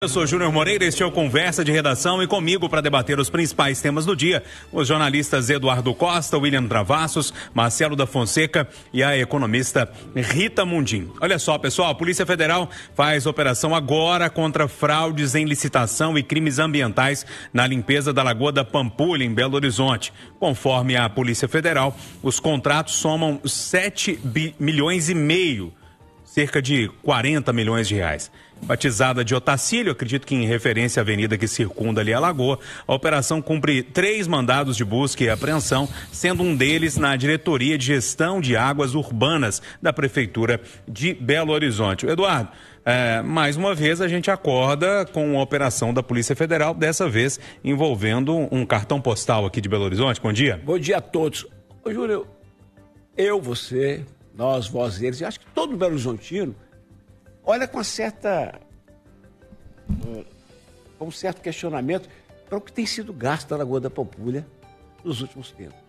Eu sou Júnior Moreira, este é o Conversa de Redação e comigo para debater os principais temas do dia, os jornalistas Eduardo Costa, William Travassos, Marcelo da Fonseca e a economista Rita Mundim. Olha só, pessoal, a Polícia Federal faz operação agora contra fraudes em licitação e crimes ambientais na limpeza da Lagoa da Pampulha, em Belo Horizonte. Conforme a Polícia Federal, os contratos somam 7,5 milhões, cerca de 40 milhões de reais. Batizada de Otacílio, acredito que em referência à avenida que circunda ali a lagoa, a operação cumpre 3 mandados de busca e apreensão, sendo um deles na Diretoria de Gestão de Águas Urbanas da Prefeitura de Belo Horizonte. Eduardo, mais uma vez a gente acorda com a operação da Polícia Federal, dessa vez envolvendo um cartão postal aqui de Belo Horizonte. Bom dia. Bom dia a todos. Ô, Júlio, você, nós, vós, eles, e acho que todo Belo Horizontino olha com um certo questionamento para o que tem sido gasto na Lagoa da Pampulha nos últimos tempos.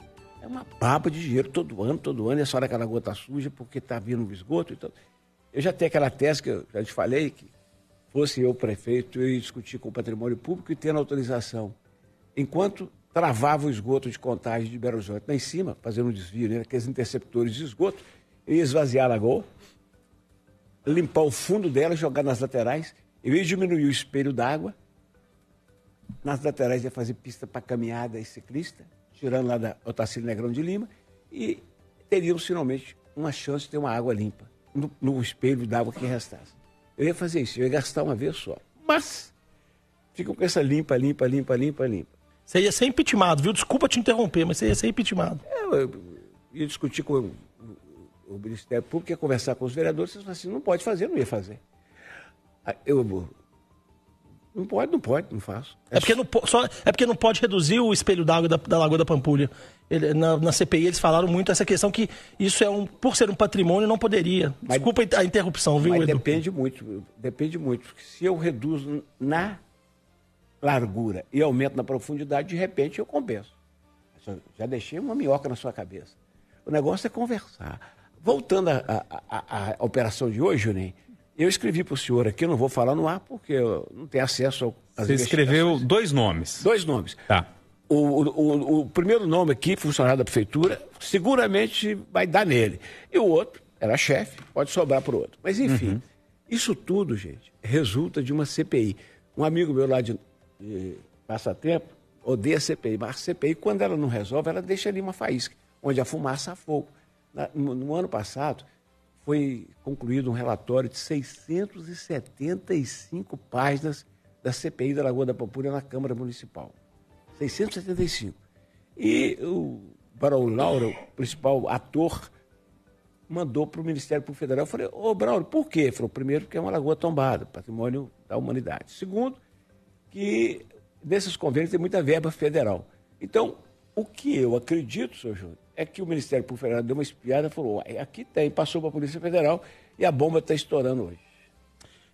É uma baba de dinheiro todo ano, e essa hora que a lagoa está suja porque está vindo o esgoto. Então, eu já tenho aquela tese que eu já te falei, que fosse eu prefeito, eu ia discutir com o patrimônio público e tendo autorização. Enquanto travava o esgoto de Contagem de Belo Horizonte lá em cima, fazendo um desvio, né, aqueles interceptores de esgoto, eu ia esvaziar a lagoa, limpar o fundo dela, jogar nas laterais, eu ia diminuir o espelho d'água, nas laterais ia fazer pista para caminhada e ciclista, tirando lá da Otacílio Negrão de Lima, e teríamos finalmente uma chance de ter uma água limpa no espelho d'água que restasse. Eu ia fazer isso, eu ia gastar uma vez só, mas ficam com essa limpa. Você ia ser impeachmentado, viu? Desculpa te interromper, mas você ia ser impeachmentado. Eu ia discutir com o Ministério Público, ia conversar com os vereadores, vocês falaram assim, não pode fazer, não ia fazer. Não pode, não faço. É porque não pode reduzir o espelho d'água da Lagoa da Pampulha. Na CPI eles falaram muito essa questão que isso por ser um patrimônio, não poderia. Desculpa a interrupção, viu, mas Edu? Depende muito. Porque se eu reduzo na largura e aumento na profundidade, de repente eu compenso. Já deixei uma minhoca na sua cabeça. O negócio é conversar. Voltando à operação de hoje, Juninho, eu escrevi para o senhor aqui, eu não vou falar no ar, porque eu não tenho acesso às Você escreveu 2 nomes. 2 nomes. Tá. O primeiro nome aqui, funcionário da prefeitura, seguramente vai dar nele. E o outro era chefe, pode sobrar para o outro. Mas, enfim, isso tudo, gente, resulta de uma CPI. Um amigo meu lá de passatempo odeia a CPI, mas a CPI, quando ela não resolve, ela deixa ali uma faísca, onde a fumaça a fogo. No ano passado, foi concluído um relatório de 675 páginas da CPI da Lagoa da Pampulha na Câmara Municipal. 675. E o Braulio Laura, o principal ator, mandou para o Ministério Público Federal. Eu falei, Braulio, por quê? Ele falou, primeiro, porque é uma lagoa tombada, patrimônio da humanidade. Segundo, que desses convênios tem muita verba federal. Então, o que eu acredito, senhor Júnior, é que o Ministério Público Federal deu uma espiada e falou, aqui tem, passou para a Polícia Federal e a bomba está estourando hoje.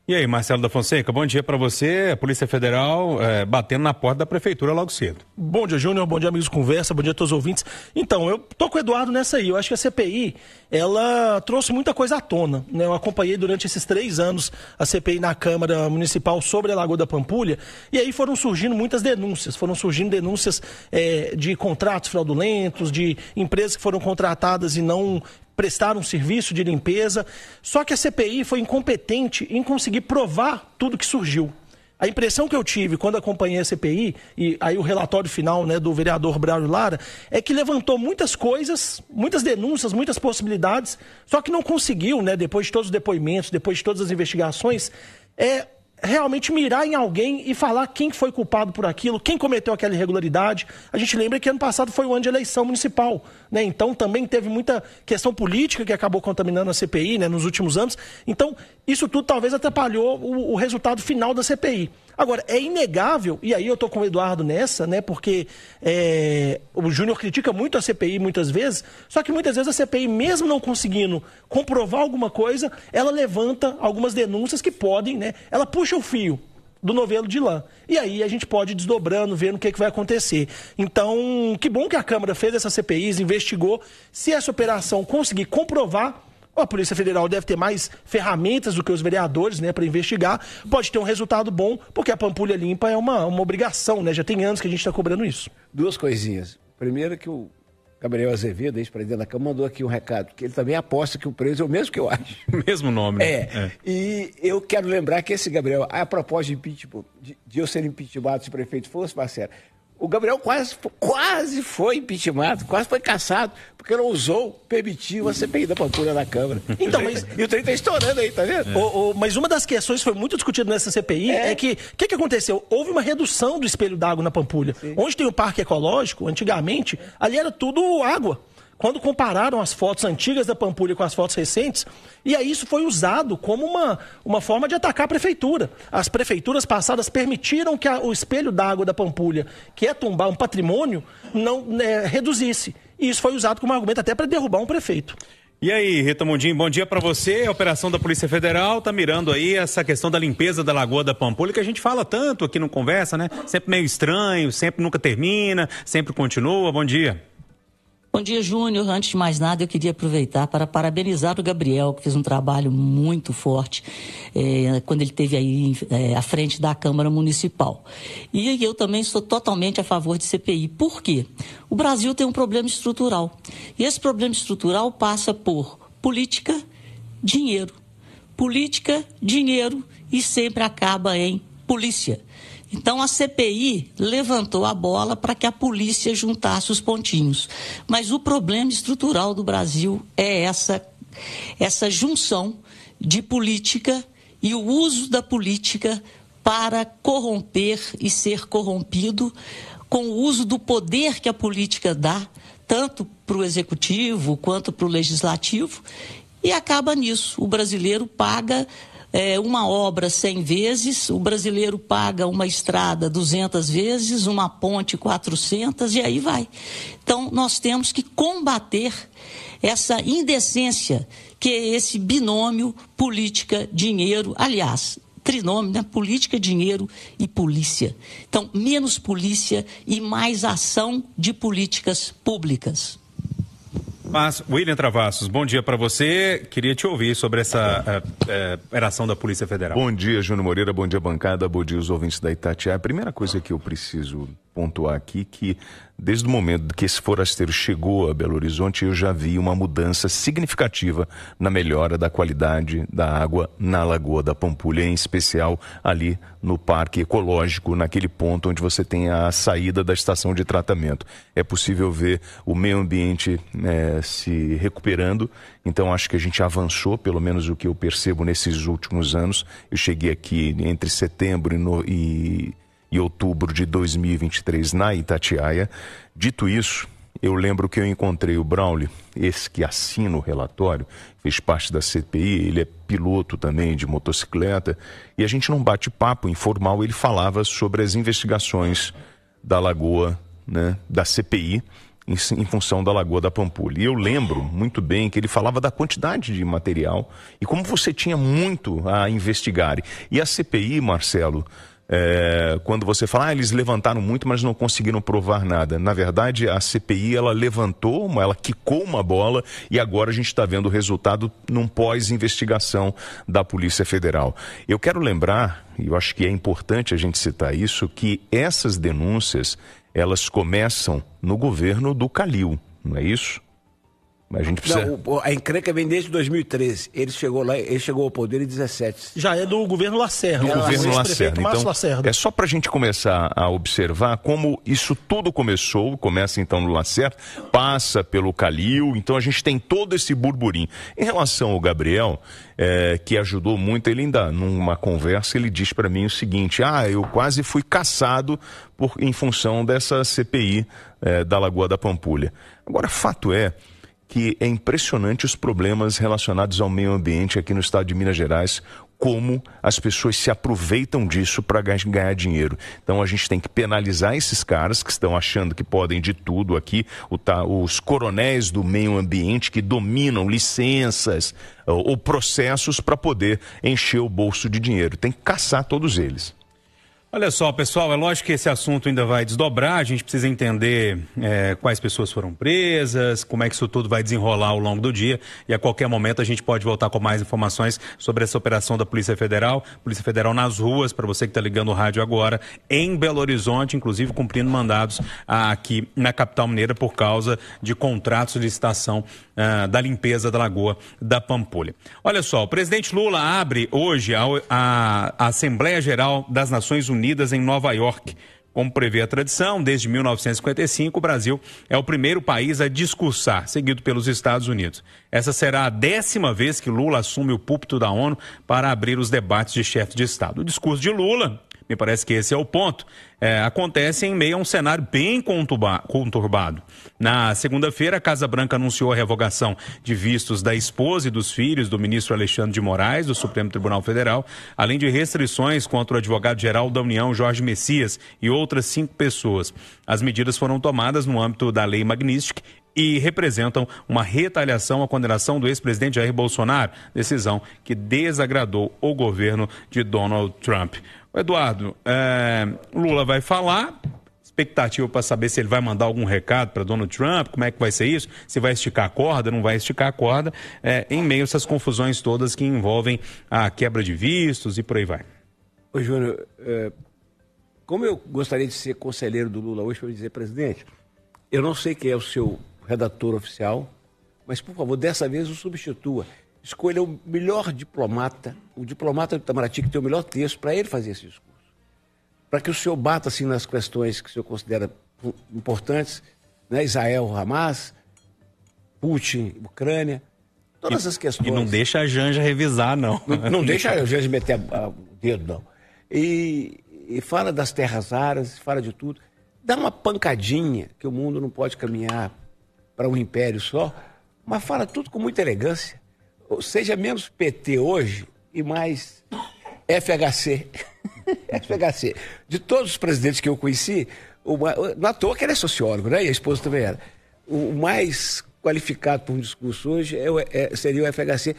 E aí, Marcelo da Fonseca, bom dia para você. A Polícia Federal batendo na porta da Prefeitura logo cedo. Bom dia, Júnior. Bom dia, amigos de conversa. Bom dia a todos os ouvintes. Então, eu tô com o Eduardo nessa aí. Eu acho que a CPI, ela trouxe muita coisa à tona, né? Eu acompanhei durante esses 3 anos a CPI na Câmara Municipal sobre a Lagoa da Pampulha, e aí foram surgindo muitas denúncias. Foram surgindo denúncias de contratos fraudulentos, de empresas que foram contratadas e não prestaram um serviço de limpeza, só que a CPI foi incompetente em conseguir provar tudo que surgiu. A impressão que eu tive quando acompanhei a CPI, e aí o relatório final, né, do vereador Braulio Lara, é que levantou muitas coisas, muitas denúncias, muitas possibilidades, só que não conseguiu, né, depois de todos os depoimentos, depois de todas as investigações, realmente mirar em alguém e falar quem foi culpado por aquilo, quem cometeu aquela irregularidade. A gente lembra que ano passado foi o ano de eleição municipal, né? Então também teve muita questão política que acabou contaminando a CPI, né, nos últimos anos. Então isso tudo talvez atrapalhou o resultado final da CPI. Agora, é inegável, e aí eu tô com o Eduardo nessa, né, porque o Júnior critica muito a CPI muitas vezes, só que muitas vezes a CPI, mesmo não conseguindo comprovar alguma coisa, ela levanta algumas denúncias que podem, né, ela puxa o fio do novelo de lã. E aí a gente pode ir desdobrando, vendo o que vai acontecer. Então, que bom que a Câmara fez essas CPIs, investigou. Se essa operação conseguir comprovar A Polícia Federal deve ter mais ferramentas do que os vereadores, né, para investigar. Pode ter um resultado bom, porque a Pampulha Limpa é uma obrigação, né? Já tem anos que a gente está cobrando isso. Duas coisinhas. Primeiro que o Gabriel Azevedo, ex-presidente da Câmara, mandou aqui um recado, que ele também aposta que o preso é o mesmo que eu acho. Mesmo nome, né? É. E eu quero lembrar que esse Gabriel, a propósito de impeachment, de eu ser impeachmentado se o prefeito fosse, Marcelo, o Gabriel quase foi impeachmentado, quase foi cassado, porque não permitiu a CPI da Pampulha na Câmara. Então, E o trem está estourando aí, tá vendo? Mas uma das questões que foi muito discutida nessa CPI é que o que aconteceu? Houve uma redução do espelho d'água na Pampulha. Sim. Onde tem o parque ecológico, antigamente, ali era tudo água. Quando compararam as fotos antigas da Pampulha com as fotos recentes, e aí isso foi usado como uma forma de atacar a prefeitura. As prefeituras passadas permitiram que o espelho d'água da Pampulha, que é tombar um patrimônio, não reduzisse. E isso foi usado como argumento até para derrubar um prefeito. E aí, Rita Mundim, bom dia para você. A operação da Polícia Federal está mirando aí essa questão da limpeza da Lagoa da Pampulha, que a gente fala tanto aqui no Conversa, né? Sempre meio estranho, sempre nunca termina, sempre continua. Bom dia. Bom dia, Júnior. Antes de mais nada, eu queria aproveitar para parabenizar o Gabriel, que fez um trabalho muito forte quando ele esteve aí à frente da Câmara Municipal. E eu também sou totalmente a favor de CPI. Por quê? O Brasil tem um problema estrutural. E esse problema estrutural passa por política, dinheiro. Política, dinheiro e sempre acaba em polícia. Então, a CPI levantou a bola para que a polícia juntasse os pontinhos. Mas o problema estrutural do Brasil é essa junção de política e o uso da política para corromper e ser corrompido com o uso do poder que a política dá, tanto para o executivo quanto para o legislativo, e acaba nisso. O brasileiro paga uma obra 100 vezes, o brasileiro paga uma estrada 200 vezes, uma ponte 400 e aí vai. Então, nós temos que combater essa indecência que é esse binômio política-dinheiro, aliás, trinômio, né? Política, dinheiro e polícia. Então, menos polícia e mais ação de políticas públicas. Mas, William Travassos, bom dia para você. Queria te ouvir sobre essa operação da Polícia Federal. Bom dia, Júnior Moreira, bom dia, bancada, bom dia, os ouvintes da Itatiaia. A primeira coisa que eu preciso pontuar aqui que desde o momento que esse forasteiro chegou a Belo Horizonte, eu já vi uma mudança significativa na melhora da qualidade da água na Lagoa da Pampulha, em especial ali no Parque Ecológico, naquele ponto onde você tem a saída da estação de tratamento. É possível ver o meio ambiente se recuperando, então acho que a gente avançou, pelo menos o que eu percebo nesses últimos anos. Eu cheguei aqui entre setembro e outubro de 2023 na Itatiaia. Dito isso, eu lembro que eu encontrei o Braulio, esse que assina o relatório, fez parte da CPI, ele é piloto também de motocicleta, e a gente num bate-papo informal, ele falava sobre as investigações da Lagoa, né, da CPI, em função da Lagoa da Pampulha. E eu lembro muito bem que ele falava da quantidade de material e como você tinha muito a investigar. E a CPI, Marcelo, quando você fala, eles levantaram muito, mas não conseguiram provar nada. Na verdade, a CPI, ela levantou, ela quicou uma bola e agora a gente está vendo o resultado num pós-investigação da Polícia Federal. Eu quero lembrar, e eu acho que é importante a gente citar isso, que essas denúncias, elas começam no governo do Calil, não é isso? A gente precisa... Não, a encrenca vem desde 2013. Ele chegou ao poder em 2017. Já é do governo Lacerda. Do governo Lacerda. Então, Lacerda. É só para a gente começar a observar como isso tudo começa então no Lacerda, passa pelo Calil, então a gente tem todo esse burburinho. Em relação ao Gabriel, que ajudou muito, ele ainda, numa conversa, ele diz para mim o seguinte, eu quase fui caçado em função dessa CPI da Lagoa da Pampulha. Agora, fato é que é impressionante os problemas relacionados ao meio ambiente aqui no estado de Minas Gerais, como as pessoas se aproveitam disso para ganhar dinheiro. Então a gente tem que penalizar esses caras que estão achando que podem de tudo aqui, os coronéis do meio ambiente que dominam licenças ou processos para poder encher o bolso de dinheiro. Tem que caçar todos eles. Olha só, pessoal, é lógico que esse assunto ainda vai desdobrar, a gente precisa entender quais pessoas foram presas, como é que isso tudo vai desenrolar ao longo do dia, e a qualquer momento a gente pode voltar com mais informações sobre essa operação da Polícia Federal nas ruas, para você que está ligando o rádio agora, em Belo Horizonte, inclusive cumprindo mandados aqui na capital mineira por causa de contratos de licitação da limpeza da Lagoa da Pampulha. Olha só, o presidente Lula abre hoje a Assembleia Geral das Nações Unidas em Nova York. Como prevê a tradição, desde 1955, o Brasil é o primeiro país a discursar, seguido pelos Estados Unidos. Essa será a 10ª vez que Lula assume o púlpito da ONU para abrir os debates de chefes de Estado. O discurso de Lula, me parece que esse é o ponto, acontece em meio a um cenário bem conturbado. Na segunda-feira, a Casa Branca anunciou a revogação de vistos da esposa e dos filhos do ministro Alexandre de Moraes, do Supremo Tribunal Federal, além de restrições contra o advogado-geral da União, Jorge Messias, e outras 5 pessoas. As medidas foram tomadas no âmbito da Lei Magnitsky e representam uma retaliação à condenação do ex-presidente Jair Bolsonaro, decisão que desagradou o governo de Donald Trump. Eduardo, Lula vai falar, expectativa para saber se ele vai mandar algum recado para Donald Trump, como é que vai ser isso, se vai esticar a corda, não vai esticar a corda, em meio a essas confusões todas que envolvem a quebra de vistos e por aí vai. Ô, Júnior, como eu gostaria de ser conselheiro do Lula hoje para dizer, presidente, eu não sei quem é o seu redator oficial, mas, por favor, dessa vez o substitua. Escolha o melhor diplomata, o diplomata do Itamaraty que tem o melhor texto para ele fazer esse discurso. Para que o senhor bata assim nas questões que o senhor considera importantes, né? Israel, Hamas, Putin, Ucrânia, todas as questões. E não deixa a Janja revisar, não. Não deixa a Janja meter o dedo, não. E fala das terras áridas, fala de tudo. Dá uma pancadinha, que o mundo não pode caminhar para um império só, mas fala tudo com muita elegância. Ou seja, menos PT hoje e mais FHC. FHC. De todos os presidentes que eu conheci, não à toa que ele é sociólogo, né? E a esposa também era. O mais qualificado para um discurso hoje seria o FHC,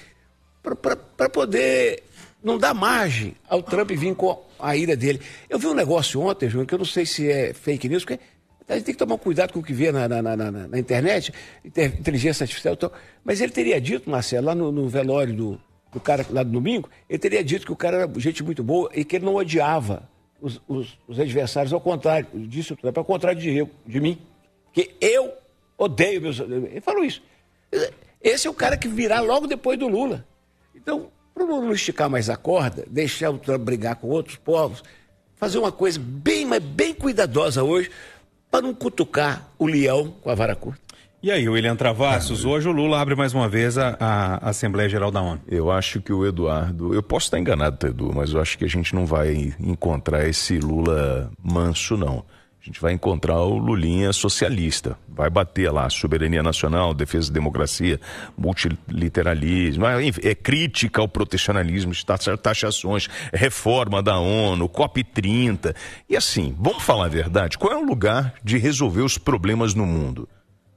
para poder não dar margem ao Trump vir com a ira dele. Eu vi um negócio ontem, Júnior, que eu não sei se é fake news, porque a gente tem que tomar cuidado com o que vê na internet, inteligência artificial e tal. Mas ele teria dito, Marcelo, lá no velório do cara lá do domingo, ele teria dito que o cara era gente muito boa e que ele não odiava os adversários, ao contrário, disse o Trump, ao contrário de mim, que eu odeio meus... Ele falou isso. Esse é o cara que virá logo depois do Lula. Então, para o Lula não esticar mais a corda, deixar o Trump brigar com outros povos, fazer uma coisa mas bem cuidadosa hoje, para não cutucar o leão com a vara curta. E aí, William Travassos, hoje o Lula abre mais uma vez a Assembleia Geral da ONU. Eu acho que o Eduardo, eu posso estar enganado, Edu, mas eu acho que a gente não vai encontrar esse Lula manso, não. A gente vai encontrar o Lulinha socialista, vai bater lá soberania nacional, defesa da democracia, multilateralismo, é crítica ao protecionalismo, taxações, reforma da ONU, COP30. E assim, vamos falar a verdade, qual é o lugar de resolver os problemas no mundo?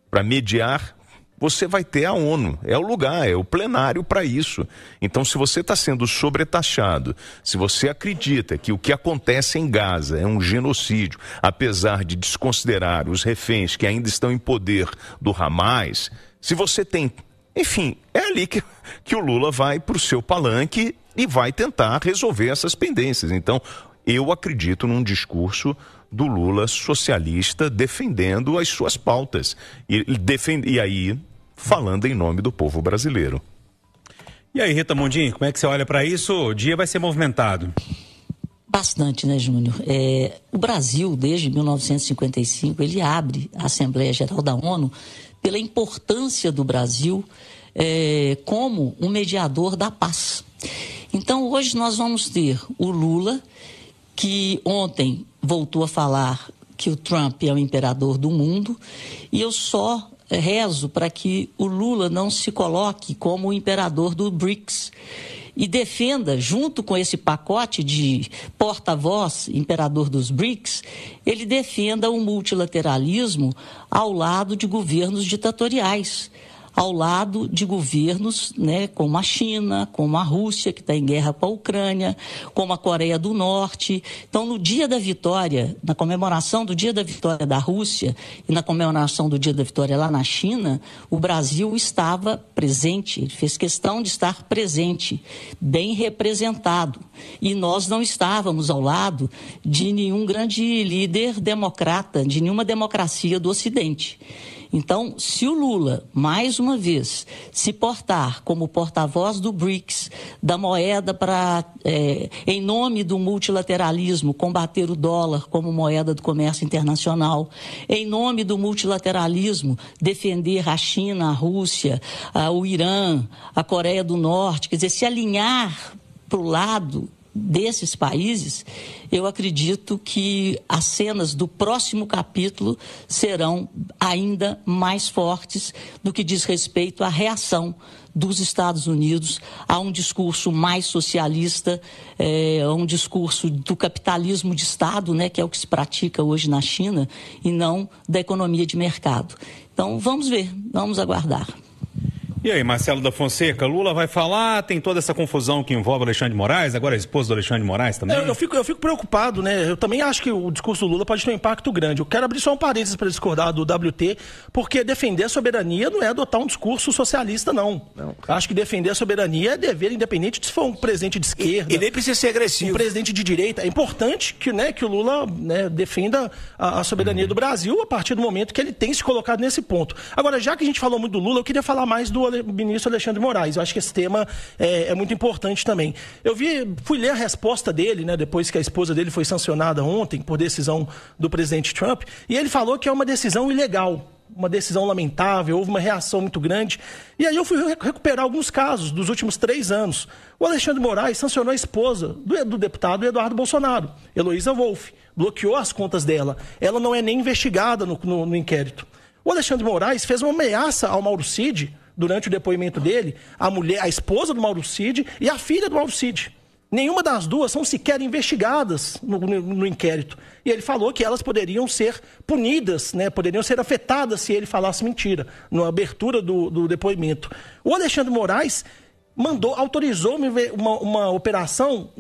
Para mediar, você vai ter a ONU, é o lugar, é o plenário para isso. Então, se você está sendo sobretaxado, se você acredita que o que acontece em Gaza é um genocídio, apesar de desconsiderar os reféns que ainda estão em poder do Hamas, se você tem... Enfim, é ali que o Lula vai para o seu palanque e vai tentar resolver essas pendências. Então, eu acredito num discurso do Lula socialista defendendo as suas pautas. E aí... falando em nome do povo brasileiro. E aí, Rita Mundim, como é que você olha para isso? O dia vai ser movimentado. Bastante, né, Júnior? O Brasil, desde 1955, ele abre a Assembleia Geral da ONU pela importância do Brasil como um mediador da paz. Então, hoje nós vamos ter o Lula, que ontem voltou a falar que o Trump é o imperador do mundo, e eu só rezo para que o Lula não se coloque como o imperador do BRICS e defenda, junto com esse pacote de porta-voz, imperador dos BRICS, ele defenda o multilateralismo ao lado de governos ditatoriais, ao lado de governos, né, como a China, como a Rússia, que está em guerra com a Ucrânia, como a Coreia do Norte. Então, no dia da vitória, na comemoração do dia da vitória da Rússia e na comemoração do dia da vitória lá na China, o Brasil estava presente, fez questão de estar presente, bem representado. E nós não estávamos ao lado de nenhum grande líder democrata, de nenhuma democracia do Ocidente. Então, se o Lula, mais uma vez, se portar como porta-voz do BRICS, da moeda para, em nome do multilateralismo, combater o dólar como moeda do comércio internacional, em nome do multilateralismo, defender a China, a Rússia, o Irã, a Coreia do Norte, quer dizer, se alinhar para o lado desses países, eu acredito que as cenas do próximo capítulo serão ainda mais fortes no que diz respeito à reação dos Estados Unidos a um discurso mais socialista, a um discurso do capitalismo de Estado, né, que é o que se pratica hoje na China, e não da economia de mercado. Então, vamos ver, vamos aguardar. E aí, Marcelo da Fonseca, Lula vai falar, tem toda essa confusão que envolve Alexandre de Moraes, agora a esposa do Alexandre de Moraes também? Eu fico preocupado, né? Eu também acho que o discurso do Lula pode ter um impacto grande. Eu quero abrir só um parênteses para discordar do WT, porque defender a soberania não é adotar um discurso socialista, não. Acho que defender a soberania é dever independente se for um presidente de esquerda. E nem precisa ser agressivo. Um presidente de direita. É importante que o Lula, né, defenda a soberania do Brasil a partir do momento que ele tem se colocado nesse ponto. Agora, já que a gente falou muito do Lula, eu queria falar mais do ministro Alexandre de Moraes. Eu acho que esse tema é muito importante também. Fui ler a resposta dele, né, depois que a esposa dele foi sancionada ontem por decisão do presidente Trump, e ele falou que é uma decisão ilegal, uma decisão lamentável, houve uma reação muito grande. E aí eu fui recuperar alguns casos dos últimos 3 anos. O Alexandre de Moraes sancionou a esposa do deputado Eduardo Bolsonaro, Heloísa Wolff, bloqueou as contas dela. Ela não é nem investigada no inquérito. O Alexandre de Moraes fez uma ameaça ao Mauro Cid durante o depoimento dele, a esposa do Mauro Cid e a filha do Mauro Cid. Nenhuma das duas são sequer investigadas no inquérito. E ele falou que elas poderiam ser punidas, né, poderiam ser afetadas se ele falasse mentira, na abertura do depoimento. O Alexandre de Moraes autorizou uma operação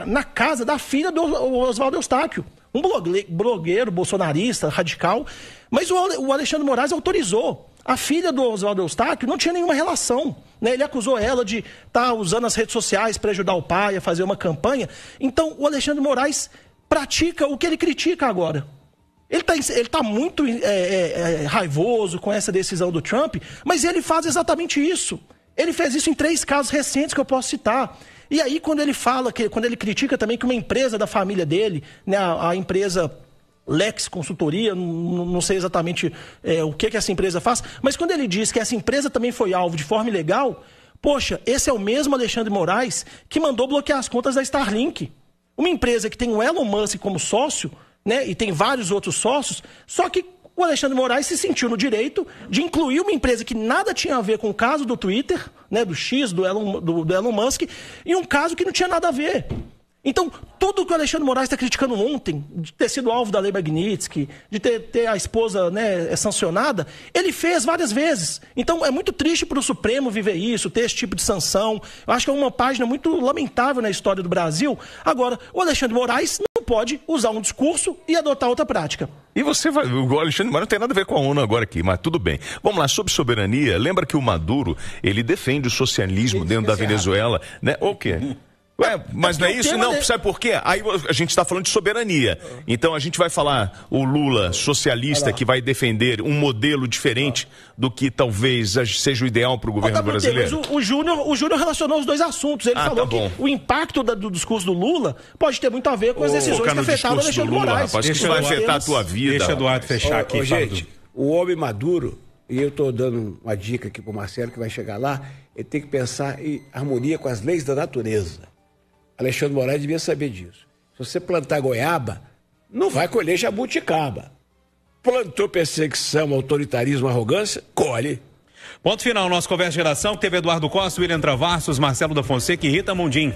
na casa da filha do Oswaldo Eustáquio, um blogueiro bolsonarista, radical, mas o Alexandre de Moraes autorizou. A filha do Oswaldo Eustáquio não tinha nenhuma relação, né? Ele acusou ela de estar usando as redes sociais para ajudar o pai a fazer uma campanha. Então, o Alexandre de Moraes pratica o que ele critica agora. Ele tá muito raivoso com essa decisão do Trump, mas ele faz exatamente isso. Ele fez isso em 3 casos recentes que eu posso citar. E aí, quando ele critica também que uma empresa da família dele, né, a empresa Lex Consultoria, não sei exatamente o que essa empresa faz, mas quando ele diz que essa empresa também foi alvo de forma ilegal, poxa, esse é o mesmo Alexandre de Moraes que mandou bloquear as contas da Starlink. Uma empresa que tem o Elon Musk como sócio, né, e tem vários outros sócios, só que o Alexandre de Moraes se sentiu no direito de incluir uma empresa que nada tinha a ver com o caso do Twitter, né, do X, do Elon Musk, e um caso que não tinha nada a ver. Então, tudo que o Alexandre de Moraes está criticando ontem, de ter sido alvo da Lei Magnitsky, de ter a esposa, né, sancionada, ele fez várias vezes. Então, é muito triste para o Supremo viver isso, ter esse tipo de sanção. Eu acho que é uma página muito lamentável na história do Brasil. Agora, o Alexandre de Moraes não pode usar um discurso e adotar outra prática. E o Alexandre de Moraes não tem nada a ver com a ONU agora aqui, mas tudo bem. Vamos lá, sobre soberania, lembra que o Maduro, ele defende o socialismo dentro da Venezuela, né? O quê? Mas não é isso? Não, sabe por quê? Aí a gente está falando de soberania. Então a gente vai falar o Lula socialista que vai defender um modelo diferente do que talvez seja o ideal para o governo brasileiro. Mas o Júnior relacionou os dois assuntos. Ele falou que o impacto do discurso do Lula pode ter muito a ver com as decisões que afetaram o Alexandre de Moraes. Rapaz, isso vai afetar a tua vida. Deixa o Eduardo fechar aqui. Gente, o homem maduro, e eu estou dando uma dica aqui para o Marcelo que vai chegar lá, ele tem que pensar em harmonia com as leis da natureza. Alexandre de Moraes devia saber disso. Se você plantar goiaba, não vai colher jabuticaba. Plantou perseguição, autoritarismo, arrogância, colhe. Ponto final, nosso Conversa de Geração, que teve Eduardo Costa, William Travassos, Marcelo da Fonseca e Rita Mundim.